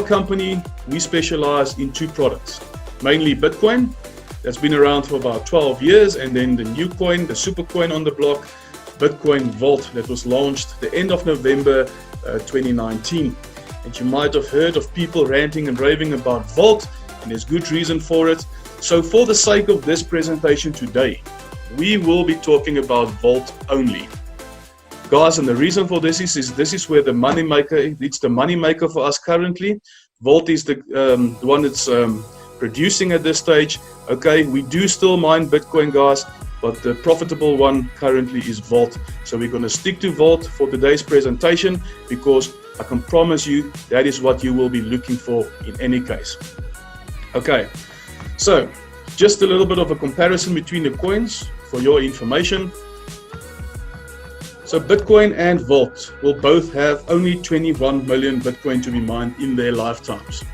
our company, we specialize in two products, mainly Bitcoin, that's been around for about 12 years, and then the new coin, the super coin on the block, Bitcoin Vault, that was launched the end of November 2019. And you might have heard of people ranting and raving about Vault, and there's good reason for it. So for the sake of this presentation today, we will be talking about Vault only. Guys, and the reason for this is this is where the money maker, it's the money maker for us currently. Vault is the one that's producing at this stage. Okay, we do still mine Bitcoin, guys, but the profitable one currently is Vault. So we're going to stick to Vault for today's presentation, because I can promise you that is what you will be looking for in any case. Okay, so just a little bit of a comparison between the coins for your information. So Bitcoin and Vault will both have only 21 million Bitcoin to be mined in their lifetimes.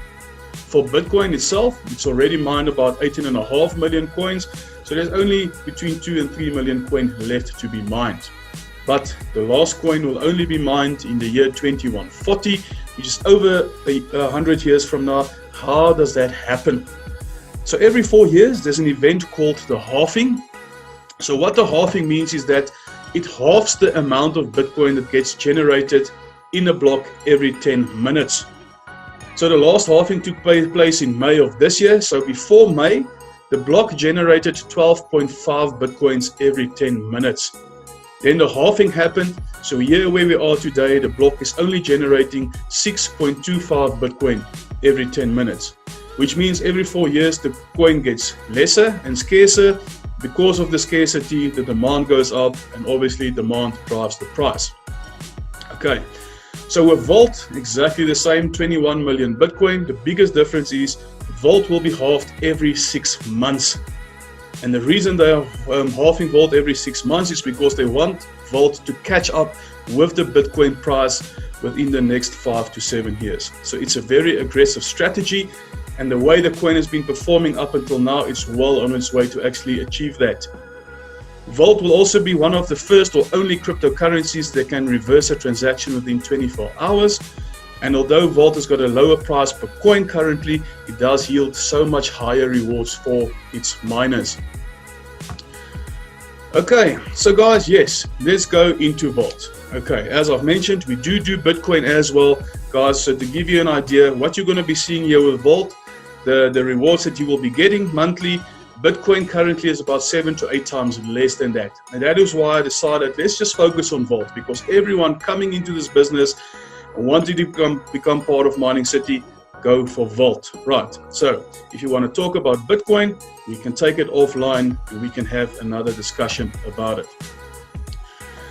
For Bitcoin itself, it's already mined about 18.5 million coins, so there's only between 2 and 3 million coins left to be mined. But the last coin will only be mined in the year 2140, which is over 100 years from now. How does that happen? So every 4 years, there's an event called the halving. So what the halving means is that it halves the amount of Bitcoin that gets generated in a block every 10 minutes. So the last halving took place in May of this year. So before May, the block generated 12.5 Bitcoins every 10 minutes. Then the halving happened. So here where we are today, the block is only generating 6.25 Bitcoin every 10 minutes, which means every 4 years the coin gets lesser and scarcer. Because of the scarcity, the demand goes up, and obviously demand drives the price. Okay, so with Vault, exactly the same, 21 million Bitcoin. The biggest difference is Vault will be halved every 6 months. And the reason they are halving Vault every 6 months is because they want Vault to catch up with the Bitcoin price within the next 5 to 7 years. So it's a very aggressive strategy. And the way the coin has been performing up until now, it's well on its way to actually achieve that. Vault will also be one of the first or only cryptocurrencies that can reverse a transaction within 24 hours. And although Vault has got a lower price per coin currently, it does yield so much higher rewards for its miners. Okay, so guys, yes, let's go into Vault. Okay, as I've mentioned, we do Bitcoin as well, guys. So to give you an idea, what you're going to be seeing here with Vault, the rewards that you will be getting monthly, Bitcoin currently is about 7 to 8 times less than that. And that is why I decided, let's just focus on Vault, because everyone coming into this business and wanting to become part of Mining City, go for Vault. Right, so if you want to talk about Bitcoin, we can take it offline and we can have another discussion about it.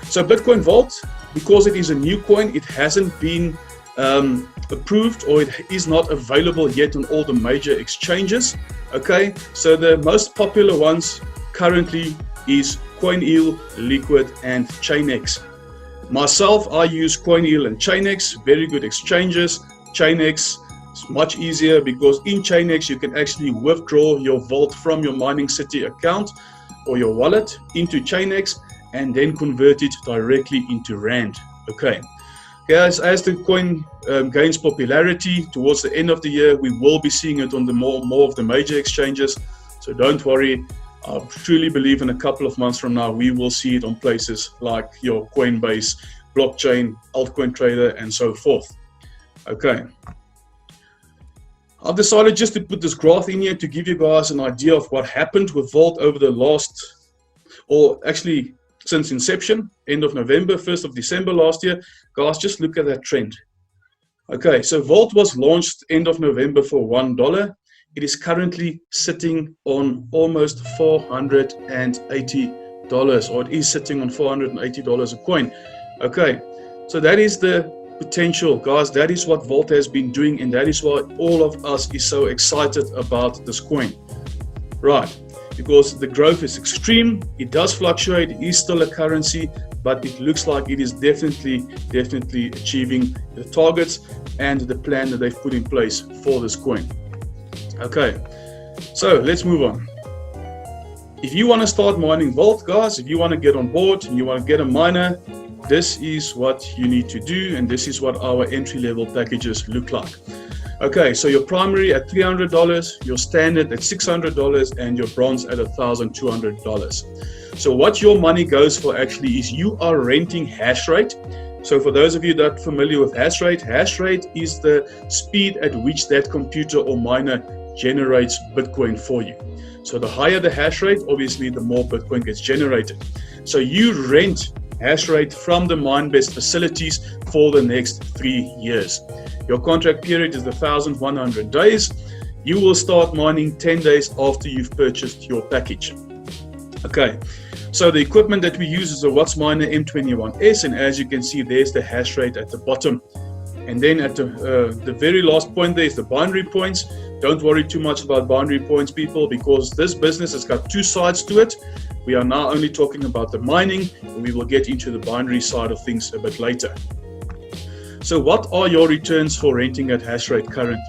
So Bitcoin Vault, because it is a new coin, it hasn't been approved, or it is not available yet on all the major exchanges. Okay, so the most popular ones currently is CoinEal, Liquid, and Chainx. Myself, I use CoinEal and Chainx, very good exchanges. Chainx is much easier because in Chainx you can actually withdraw your Vault from your Mining City account or your wallet into Chainx and then convert it directly into Rand. Okay. Guys, as the coin gains popularity towards the end of the year, we will be seeing it on the more of the major exchanges. So don't worry. I truly believe in a couple of months from now, we will see it on places like your Coinbase, Blockchain, Altcoin Trader, and so forth. Okay. I've decided just to put this graph in here to give you guys an idea of what happened with Vault over the last, or actually since inception, end of November, 1st of December last year. Guys, just look at that trend. Okay, so Vault was launched end of November for $1. It is currently sitting on almost $480, or it is sitting on $480 a coin. Okay, so that is the potential, guys. That is what Vault has been doing, and that is why all of us is so excited about this coin. Right. Because the growth is extreme, it does fluctuate, it is still a currency, but it looks like it is definitely achieving the targets and the plan that they've put in place for this coin. Okay, so let's move on. If you want to start mining Vault, guys, if you want to get on board and you want to get a miner, this is what you need to do, and this is what our entry-level packages look like. Okay, so your primary at $300, your standard at $600, and your bronze at $1,200. So what your money goes for actually is you are renting hash rate. So for those of you that are familiar with hash rate is the speed at which that computer or miner generates Bitcoin for you. So the higher the hash rate, obviously the more Bitcoin gets generated. So you rent hash rate from the MineBest facilities for the next 3 years. Your contract period is 1,100 days. You will start mining 10 days after you've purchased your package. Okay, so the equipment that we use is a WhatsMiner M21S, and as you can see, there's the hash rate at the bottom. And then at the very last point there is the binary points. Don't worry too much about binary points, people, because this business has got two sides to it. We are now only talking about the mining, and we will get into the binary side of things a bit later. So what are your returns for renting at hash rate currently?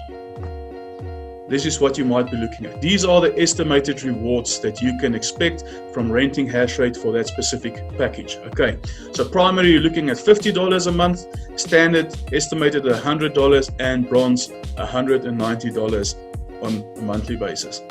This is what you might be looking at. These are the estimated rewards that you can expect from renting hash rate for that specific package. Okay, so primary, you're looking at $50 a month, standard estimated at $100, and bronze $190 on a monthly basis.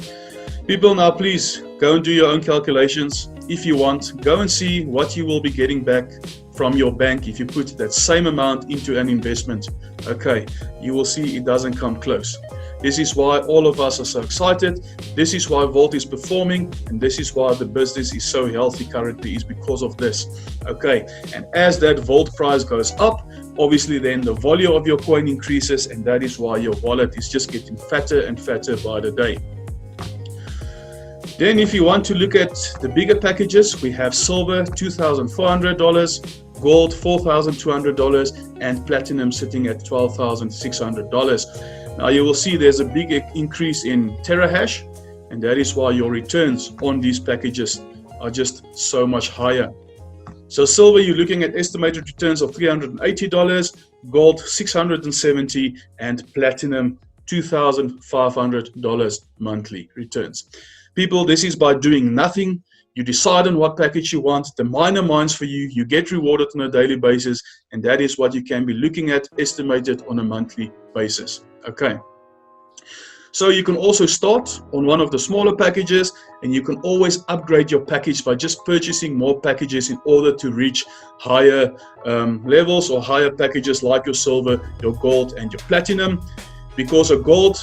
People, now please go and do your own calculations. If you want, go and see what you will be getting back from your bank if you put that same amount into an investment. Okay, you will see it doesn't come close. This is why all of us are so excited. This is why Vault is performing, and this is why the business is so healthy currently, is because of this. Okay, and as that Vault price goes up, obviously then the volume of your coin increases, and that is why your wallet is just getting fatter and fatter by the day. Then if you want to look at the bigger packages, we have silver $2,400, gold $4,200, and platinum sitting at $12,600. Now you will see there's a big increase in terahash, and that is why your returns on these packages are just so much higher. So silver, you're looking at estimated returns of $380, gold $670, and platinum $2,500 monthly returns. People, this is by doing nothing. You decide on what package you want, the miner mines for you, you get rewarded on a daily basis, and that is what you can be looking at, estimated on a monthly basis. Okay. So you can also start on one of the smaller packages, and you can always upgrade your package by just purchasing more packages in order to reach higher levels or higher packages like your silver, your gold, and your platinum. Because a gold,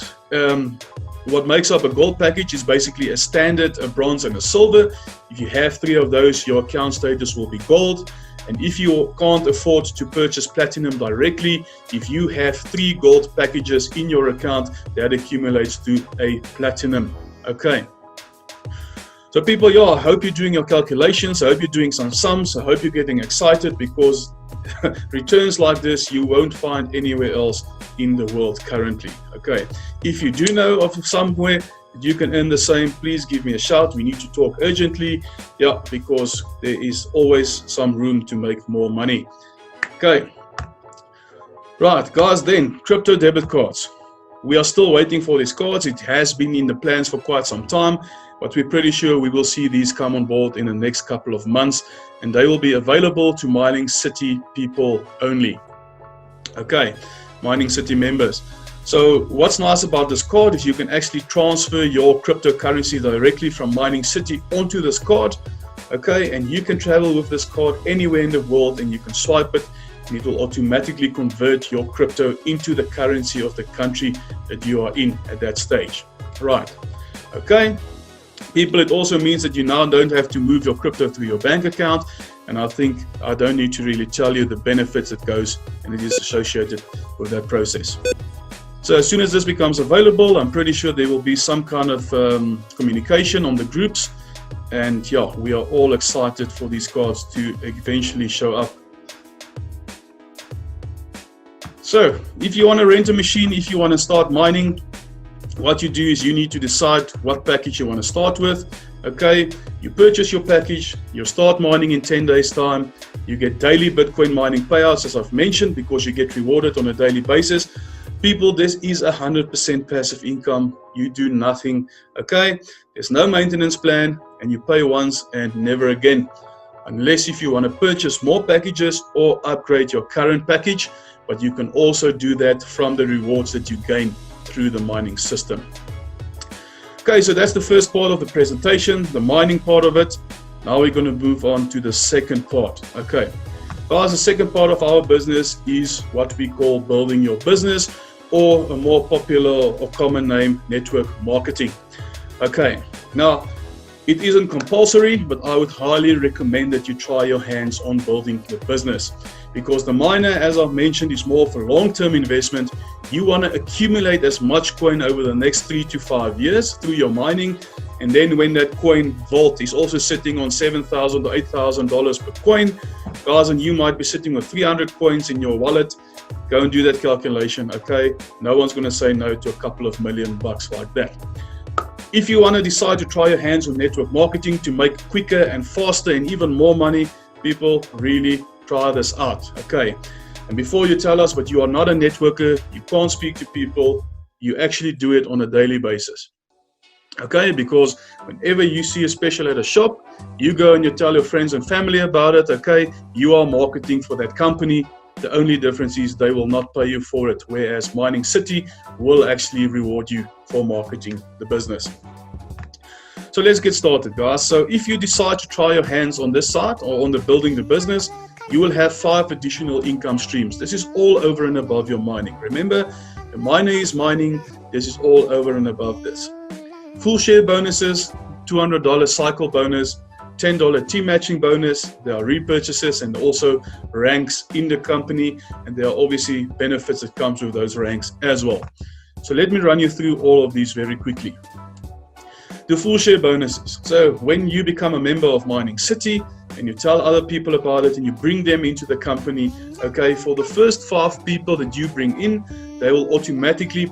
what makes up a gold package is basically a standard, a bronze, and a silver. If you have 3 of those, your account status will be gold. And if you can't afford to purchase platinum directly, if you have 3 gold packages in your account, that accumulates to a platinum. Okay. So people, yeah, I hope you're doing your calculations. I hope you're doing some sums. I hope you're getting excited, because returns like this you won't find anywhere else in the world currently. Okay. If you do know of somewhere you can earn the same, please give me a shout. We need to talk urgently. Yeah, because there is always some room to make more money. Okay. Right, guys, then crypto debit cards. We are still waiting for these cards. It has been in the plans for quite some time, but we're pretty sure we will see these come on board in the next couple of months, and they will be available to Mining City people only. Okay, Mining City members. So what's nice about this card is you can actually transfer your cryptocurrency directly from Mining City onto this card. Okay, and you can travel with this card anywhere in the world, and you can swipe it, and it will automatically convert your crypto into the currency of the country that you are in at that stage. Right. Okay. People, it also means that you now don't have to move your crypto through your bank account, and I think I don't need to really tell you the benefits that goes and it is associated with that process. So as soon as this becomes available, I'm pretty sure there will be some kind of communication on the groups, and yeah, we are all excited for these cards to eventually show up. So if you want to rent a machine, if you want to start mining, what you do is you need to decide what package you want to start with. Okay, you purchase your package, you start mining in 10 days time, you get daily Bitcoin mining payouts, as I've mentioned, because you get rewarded on a daily basis. People, this is 100% passive income. You do nothing. Okay, there's no maintenance plan, and you pay once and never again, unless if you want to purchase more packages or upgrade your current package, but you can also do that from the rewards that you gain through the mining system. Okay, so that's the first part of the presentation, the mining part of it. Now we're going to move on to the second part. Okay, guys, the second part of our business is what we call building your business, or a more popular or common name, network marketing. Okay, now it isn't compulsory, but I would highly recommend that you try your hands on building your business, because the miner, as I've mentioned, is more of a long-term investment. You want to accumulate as much coin over the next 3 to 5 years through your mining, and then when that coin vault is also sitting on $7,000 to $8,000 per coin, guys, and you might be sitting with 300 coins in your wallet, go and do that calculation. Okay, no one's going to say no to a couple of $1 million like that. If you want to decide to try your hands on network marketing to make quicker and faster and even more money, people, really try this out. Okay, and before you tell us, but you are not a networker, you can't speak to people, you actually do it on a daily basis. Okay, because whenever you see a special at a shop, you go and you tell your friends and family about it. Okay, you are marketing for that company. The only difference is they will not pay you for it, whereas Mining City will actually reward you for marketing the business. So let's get started, guys. So if you decide to try your hands on this side or on the building the business, you will have 5 additional income streams. This is all over and above your mining. Remember, the miner is mining. This is all over and above this. Full share bonuses, $200 cycle bonus, $10 team matching bonus. There are repurchases and also ranks in the company, and there are obviously benefits that comes with those ranks as well. So let me run you through all of these very quickly. The full share bonuses. So when you become a member of Mining City and you tell other people about it and you bring them into the company, okay, for the first 5 people that you bring in, they will automatically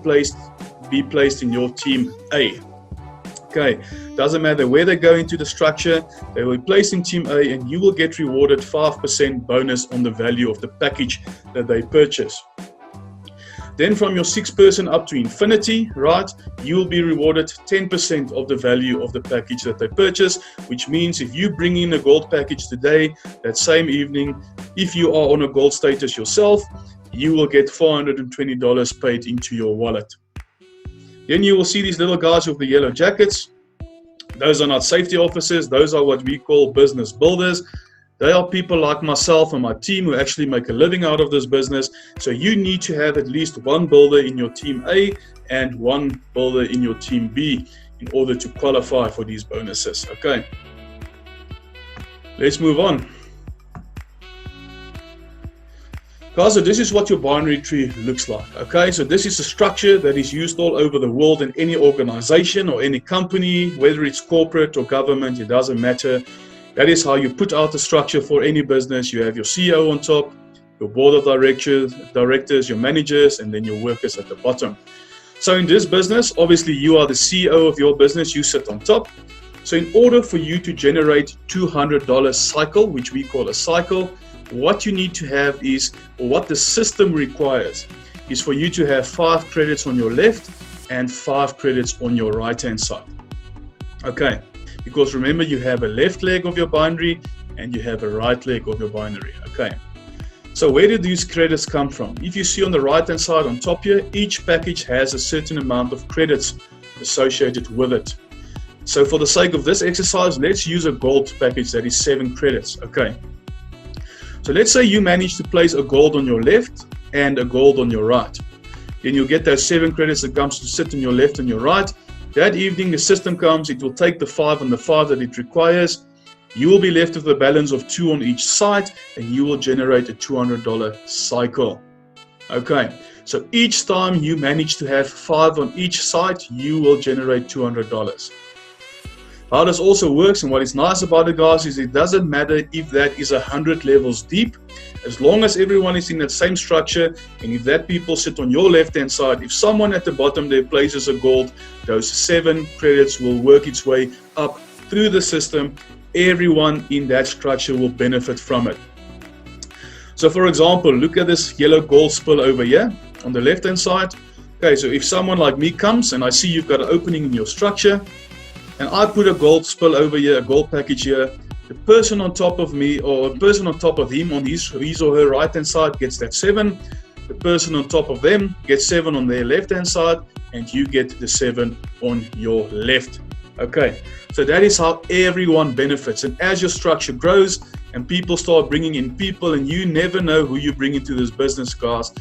be placed in your team A. Okay, doesn't matter where they go into the structure, they will be placed in team A, and you will get rewarded 5% bonus on the value of the package that they purchase. Then from your 6th person up to infinity, right, you will be rewarded 10% of the value of the package that they purchase, which means if you bring in a gold package today, that same evening, if you are on a gold status yourself, you will get $420 paid into your wallet. Then you will see these little guys with the yellow jackets. Those are not safety officers. Those are what we call business builders. They are people like myself and my team who actually make a living out of this business. So you need to have at least 1 builder in your team A and 1 builder in your team B in order to qualify for these bonuses. Okay, let's move on. Guys, so this is what your binary tree looks like. Okay, so this is a structure that is used all over the world in any organization or any company, whether it's corporate or government, it doesn't matter. That is how you put out the structure for any business. You have your CEO on top, your board of directors, your managers, and then your workers at the bottom. So in this business, obviously you are the CEO of your business, you sit on top. So in order for you to generate $200 cycle, which we call a cycle, what you need to have is, or what the system requires, is for you to have 5 credits on your left and 5 credits on your right hand side. Okay, because remember, you have a left leg of your binary and you have a right leg of your binary. Okay, so where do these credits come from? If you see on the right hand side on top here, each package has a certain amount of credits associated with it. So for the sake of this exercise, let's use a gold package that is 7 credits. Okay, so let's say you manage to place a gold on your left and a gold on your right. Then you'll get those 7 credits that comes to sit on your left and your right. That evening the system comes, it will take the 5 and the 5 that it requires. You will be left with a balance of 2 on each side, and you will generate a $200 cycle. Okay, so each time you manage to have 5 on each side, you will generate $200. How this also works, and what is nice about it, guys, is it doesn't matter if that is 100 levels deep, as long as everyone is in that same structure, and if that people sit on your left hand side, if someone at the bottom there places a gold, those 7 credits will work its way up through the system. Everyone in that structure will benefit from it. So for example, look at this yellow gold spill over here on the left hand side. Okay, so if someone like me comes and I see you've got an opening in your structure, and I put a gold spill over here, a gold package here, the person on top of me, or a person on top of him on his or her right hand side gets that 7. The the person on top of them gets 7 on their left-hand side, and you get the 7 on your left. Okay, so that is how everyone benefits. And as your structure grows and people start bringing in people, and you never know who you bring into this business, guys.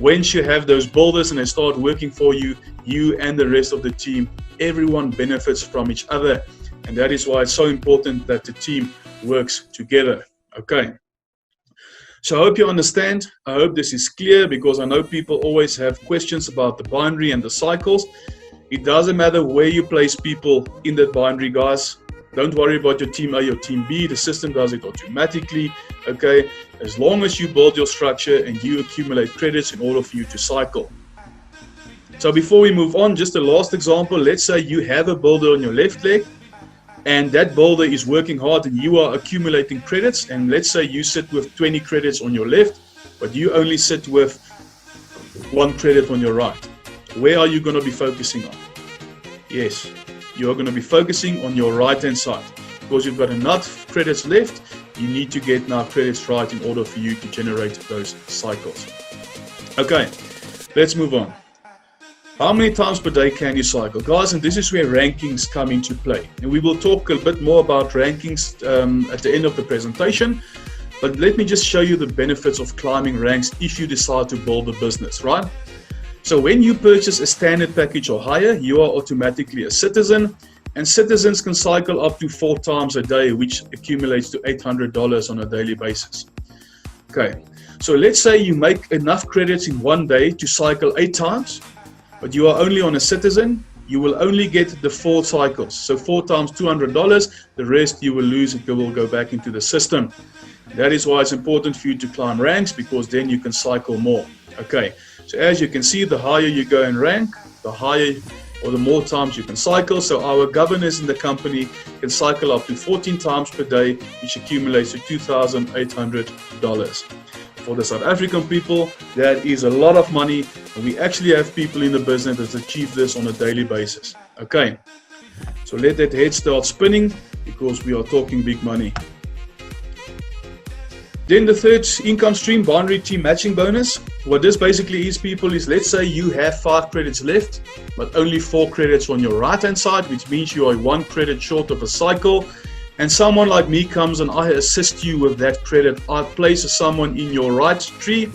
Once you have those builders and they start working for you, you and the rest of the team, everyone benefits from each other. And that is why it's so important that the team works together. Okay. So I hope you understand. I hope this is clear, because I know people always have questions about the binary and the cycles. It doesn't matter where you place people in that binary, guys. Don't worry about your team A or team B. The system does it automatically. Okay. As long as you build your structure and you accumulate credits in order for you to cycle. So before we move on, just a last example. Let's say you have a builder on your left leg, and that builder is working hard and you are accumulating credits. And let's say you sit with 20 credits on your left, but you only sit with 1 credit on your right. Where are you going to be focusing on? Yes, you are going to be focusing on your right hand side, because you've got enough credits left. You need to get now credits right in order for you to generate those cycles. Okay, let's move on. How many times per day can you cycle? Guys, and this is where rankings come into play. And we will talk a bit more about rankings at the end of the presentation. But let me just show you the benefits of climbing ranks if you decide to build a business, right? So when you purchase a standard package or higher, you are automatically a citizen. And citizens can cycle up to 4 times a day, which accumulates to $800 on a daily basis. Okay, so let's say you make enough credits in one day to cycle 8 times. But you are only on a citizen, you will only get the 4 cycles. So 4 times $200, the rest you will lose. It will go back into the system. That is why it's important for you to climb ranks, because then you can cycle more. Okay, so as you can see, the higher you go in rank, the higher or the more times you can cycle. So our governors in the company can cycle up to 14 times per day, which accumulates to $2,800. For the South African people, that is a lot of money, and we actually have people in the business that achieve this on a daily basis. Okay, so let that head start spinning, because we are talking big money. Then the third income stream, binary team matching bonus. What this basically is, people, is let's say you have 5 credits left, but only 4 credits on your right hand side, which means you are 1 credit short of a cycle. And someone like me comes and I assist you with that credit. I place someone in your right tree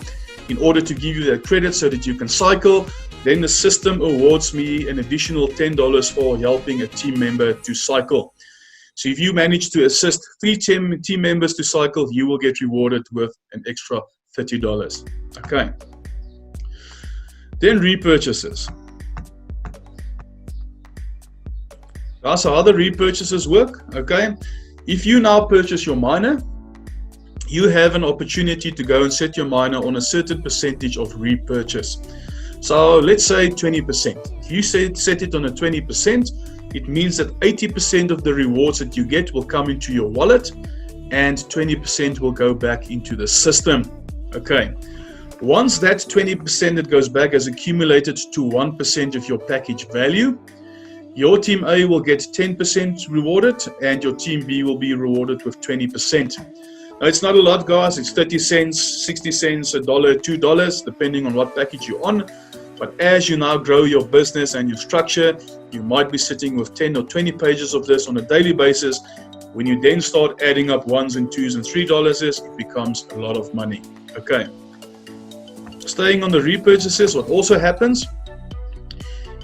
in order to give you that credit so that you can cycle. Then the system awards me an additional $10 for helping a team member to cycle. So if you manage to assist 3 team members to cycle, you will get rewarded with an extra $30. Okay. Then repurchases. So how the repurchases work, okay? If you now purchase your miner, you have an opportunity to go and set your miner on a certain percentage of repurchase. So let's say 20%. If you set it on a 20%, it means that 80% of the rewards that you get will come into your wallet, and 20% will go back into the system. Okay. Once that 20% that goes back has accumulated to 1% of your package value, your team A will get 10% rewarded, and your team B will be rewarded with 20%. Now, it's not a lot, guys. It's 30 cents, 60 cents, $1, $2, depending on what package you're on. But as you now grow your business and your structure, you might be sitting with 10 or 20 pages of this on a daily basis. When you then start adding up $1s and $2s and $3, it becomes a lot of money. Okay. Staying on the repurchases, what also happens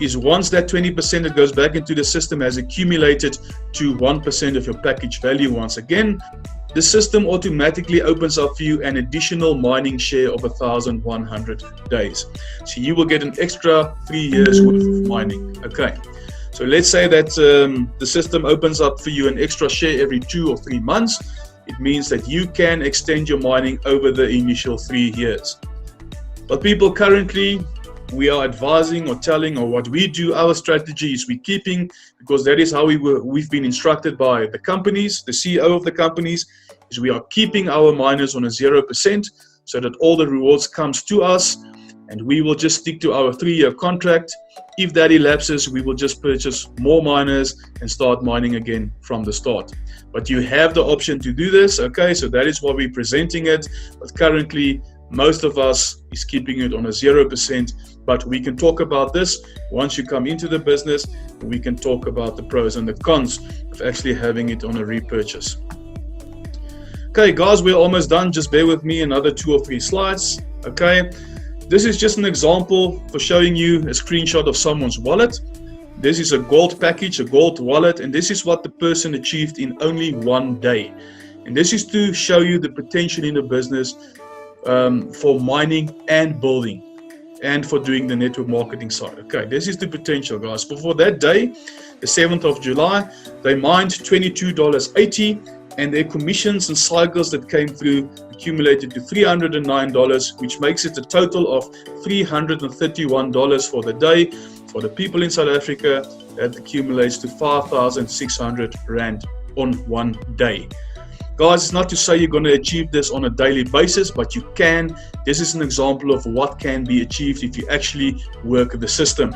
is once that 20% that goes back into the system has accumulated to 1% of your package value once again, the system automatically opens up for you an additional mining share of 1,100 days. So you will get an extra 3 years worth of mining. Okay. So let's say that the system opens up for you an extra share every 2 or 3 months. It means that you can extend your mining over the initial 3 years. But people, currently, we are advising or telling, or what we do, our strategy is we're keeping, because that is how we've been instructed by the companies, the CEO of the companies, is we are keeping our miners on a 0% so that all the rewards comes to us, and we will just stick to our 3-year contract. If that elapses, we will just purchase more miners and start mining again from the start. But you have the option to do this, okay? So that is why we're presenting it. But currently, Most of us is keeping it on a 0%, but we can talk about this once you come into the business. We can talk about the pros and the cons of actually having it on a repurchase. Okay, guys, we're almost done. Just bear with me another 2 or 3 slides. Okay, this is just an example for showing you a screenshot of someone's wallet. This is a gold package, a gold wallet, and this is what the person achieved in only 1 day. And this is to show you the potential in the business for mining and building and for doing the network marketing side. Okay, this is the potential, guys. But for that day, the 7th of July, they mined $22.80, and their commissions and cycles that came through accumulated to $309, which makes it a total of $331 for the day. For the people in South Africa, that accumulates to 5,600 Rand on 1 day. Guys, it's not to say you're going to achieve this on a daily basis, but you can. This is an example of what can be achieved if you actually work the system.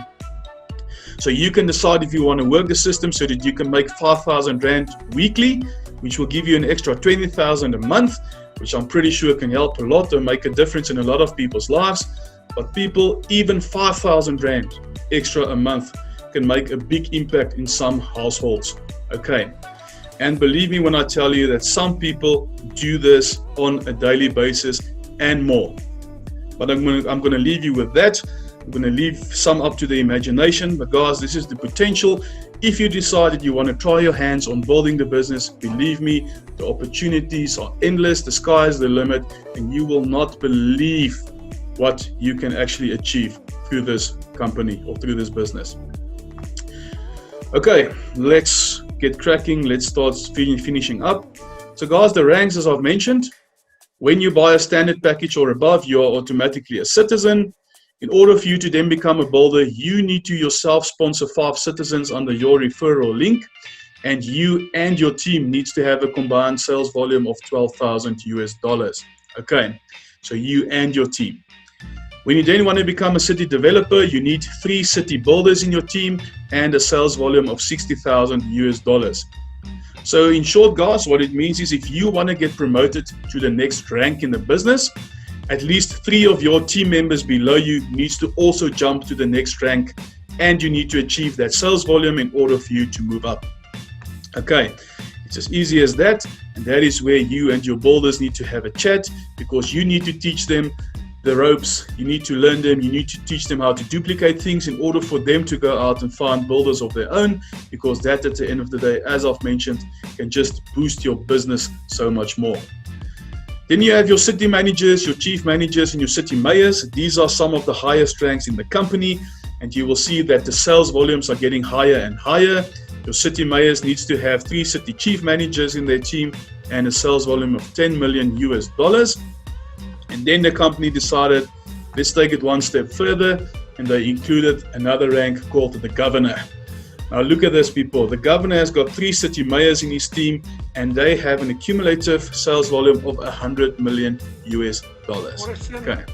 So you can decide if you want to work the system so that you can make 5,000 Rand weekly, which will give you an extra 20,000 a month, which I'm pretty sure can help a lot and make a difference in a lot of people's lives. But people, even 5,000 Rand extra a month can make a big impact in some households. Okay. And believe me when I tell you that some people do this on a daily basis and more. But I'm going to leave you with that. I'm going to leave some up to the imagination. But guys, this is the potential. If you decide that you want to try your hands on building the business, believe me, the opportunities are endless. The sky is the limit, and you will not believe what you can actually achieve through this company or through this business. Okay, let's get cracking. Let's start finishing up. So guys, the ranks, as I've mentioned, when you buy a standard package or above, you are automatically a citizen. In order for you to then become a builder, you need to yourself sponsor 5 citizens under your referral link, and you and your team needs to have a combined sales volume of $12,000. Okay, so you and your team. When you then want to become a city developer, you need 3 city builders in your team and a sales volume of $60,000. So in short, guys, what it means is if you want to get promoted to the next rank in the business, at least 3 of your team members below you needs to also jump to the next rank, and you need to achieve that sales volume in order for you to move up. Okay, it's as easy as that, and that is where you and your builders need to have a chat, because you need to teach them the ropes, you need to learn them, you need to teach them how to duplicate things in order for them to go out and find builders of their own, because that at the end of the day, as I've mentioned, can just boost your business so much more. Then you have your city managers, your chief managers, and your city mayors. These are some of the highest ranks in the company, and you will see that the sales volumes are getting higher and higher. Your city mayors needs to have 3 city chief managers in their team and a sales volume of $10 million. And then the company decided, let's take it one step further, and they included another rank called the governor. Now look at this, people. The governor has got 3 city mayors in his team, and they have an accumulative sales volume of $100 million. Okay.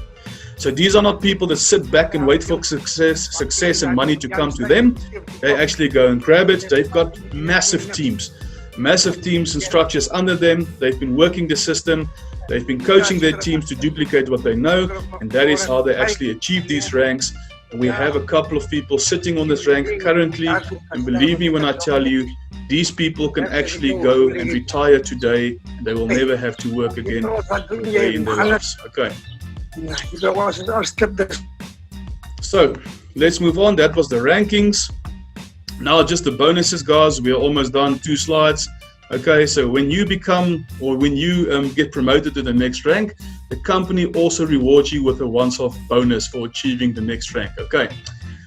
So these are not people that sit back and wait for success and money to come to them. They actually go and grab it. They've got massive teams and structures under them. They've been working the system. They've been coaching their teams to duplicate what they know, and that is how they actually achieve these ranks. We have a couple of people sitting on this rank currently, and believe me when I tell you, these people can actually go and retire today, and they will never have to work again a day in their lives. Okay. So let's move on. That was the rankings. Now just the bonuses, guys. We are almost done. 2 slides. Okay, so when you become, or when you get promoted to the next rank, the company also rewards you with a once-off bonus for achieving the next rank. Okay,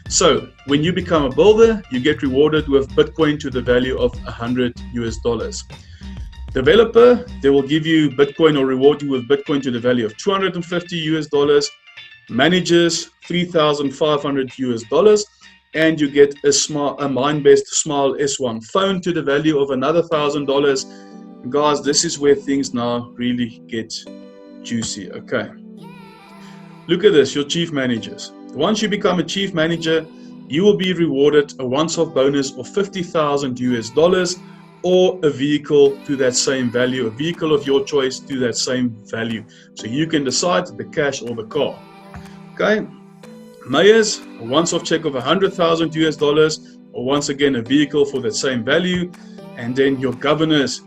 so when you become a builder, you get rewarded with Bitcoin to the value of $100. Developer, they will give you Bitcoin or reward you with Bitcoin to the value of $250. Managers, $3,500. And you get a Mindbest Smile S1 phone to the value of another $1,000. Guys, this is where things now really get juicy. Okay, look at this, your chief managers. Once you become a chief manager, you will be rewarded a once-off bonus of $50,000 or a vehicle to that same value, a vehicle of your choice to that same value. So you can decide the cash or the car. Okay. Mayors, a once-off check of $100,000, or once again a vehicle for that same value. And then your governors,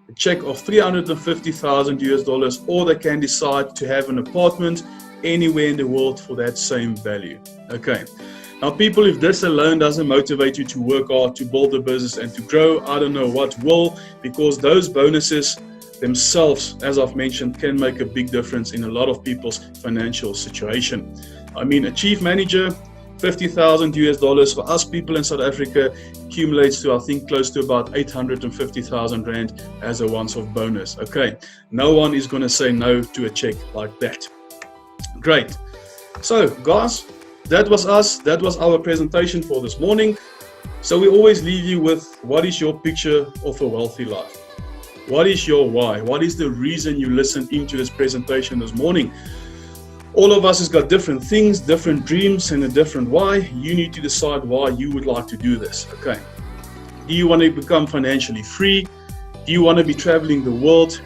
a check of $350,000, or they can decide to have an apartment anywhere in the world for that same value. Okay. Now, people, if this alone doesn't motivate you to work hard, to build a business and to grow, I don't know what will, because those bonuses themselves, as I've mentioned, can make a big difference in a lot of people's financial situation. I mean, a chief manager, $50,000 for us people in South Africa accumulates to, I think, close to about 850,000 Rand as a once-off bonus. Okay, no one is going to say no to a check like that. Great. So, guys, that was us. That was our presentation for this morning. So we always leave you with, what is your picture of a wealthy life? What is your why? What is the reason you listened into this presentation this morning? All of us has got different things, different dreams, and a different why. You need to decide why you would like to do this. Okay. Do you want to become financially free? Do you want to be traveling the world?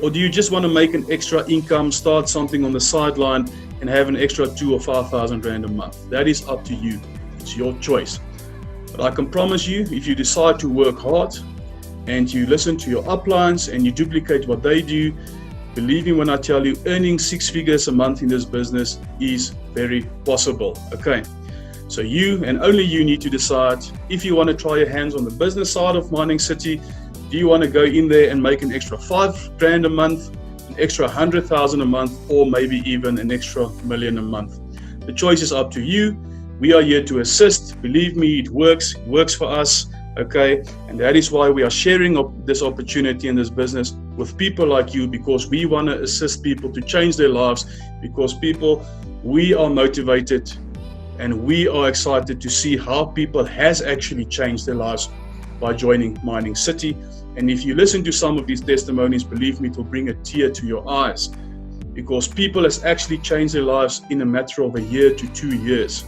Or do you just want to make an extra income, start something on the sideline, and have an extra 2,000 or 5,000 Rand a month? That is up to you. It's your choice. But I can promise you, if you decide to work hard and you listen to your uplines and you duplicate what they do, believe me when I tell you, earning 6 figures a month in this business is very possible. Okay. So you and only you need to decide if you want to try your hands on the business side of Mining City. Do you want to go in there and make an extra 5 grand a month, an extra 100,000 a month, or maybe even an extra $1 million a month? The choice is up to you. We are here to assist. Believe me, it works for us. Okay, and that is why we are sharing this opportunity in this business with people like you, because we want to assist people to change their lives, because people, we are motivated and we are excited to see how people has actually changed their lives by joining Mining City. And if you listen to some of these testimonies, believe me, it will bring a tear to your eyes, because people has actually changed their lives in a matter of a year to 2 years.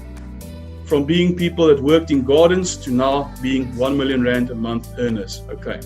From being people that worked in gardens to now being 1 million Rand a month earners. Okay.